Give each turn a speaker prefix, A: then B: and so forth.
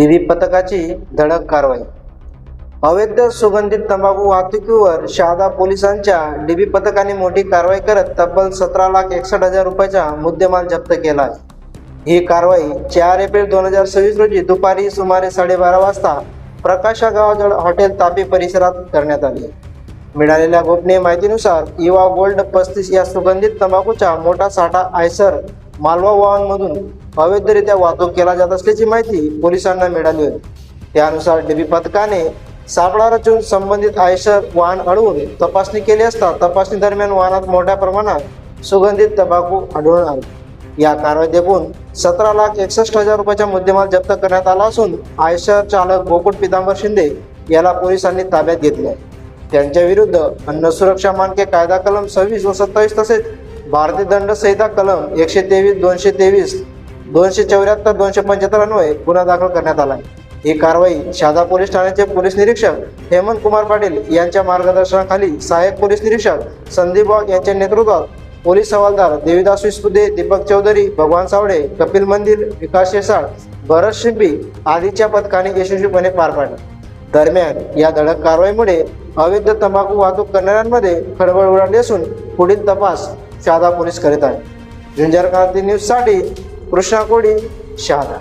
A: DB पथकाची धडक कारवाई। अवैध सुगंधित तंबाखू वाहतुकीवर शहादा पोलिसांच्या डीबी पथकाने मोठी कारवाई करत तब्बल 17,61,000 रुपयाचा मुद्देमाल जप्त केला आहे। ही कारवाई 4 एप्रिल 2026 रोजी दुपारी सुमारे 12:30 वाजता प्रकाशा गावाजवळ हॉटेल तापी परिसरात करण्यात आली। मिळालेल्या गोपनीय माहितीनुसार युवा गोल्ड 35 या सुगंधित तंबाखूचा मोठा साठा आयसर मालवा वाहनमधून अवैधरित्या वाहतूक केला जात असल्याची माहिती पोलिसांना मिळाली होती। त्यानुसार डीबी पथकाने सापळा रचून संबंधित आयसर वाहन अडवून तपासणी केली असता तपासणी दरम्यान वाहनात मोठ्या प्रमाणात सुगंधित तंबाखू आढळून आला। या कारवाईत एकूण 17,61,000 रुपयाचा मुद्देमाल जप्त करण्यात आला असून आयसर चालक गोकुळ पितांबर शिंदे याला पोलिसांनी ताब्यात घेतले आहे। त्यांच्या विरुद्ध अन्न सुरक्षा मानके कायदा कलम 26 व 27 तसेच भारतीय दंड संहिता कलम 123, 223, 274, 275 अन्वये गुन्हा दाखल करण्यात आला आहे। ही कारवाई शहादा पोलीस ठाण्याचे पोलीस निरीक्षक हेमंत कुमार पाटील यांच्या मार्गदर्शनाखाली सहाय्यक पोलीस निरीक्षक संदीप वाघ यांच्या नेतृत्वात पोलीस हवालदार देवीदास विस्पुदे, दीपक चौधरी, भगवान सावडे, कपिल मंदिर, विकास शेसाळ, भरत शिंपी आदींच्या पथकाने यशस्वीपणे पार पाडला। दरम्यान या धडक कारवाईमुळे अवैध तंबाखू वाहतूक करणाऱ्यांमध्ये खळबळ उडाली असून पुढील तपास शहादा पोलीस करीत आहेत। झुंजार क्रांती न्यूज साठी कृष्णा कोडी, शहादा।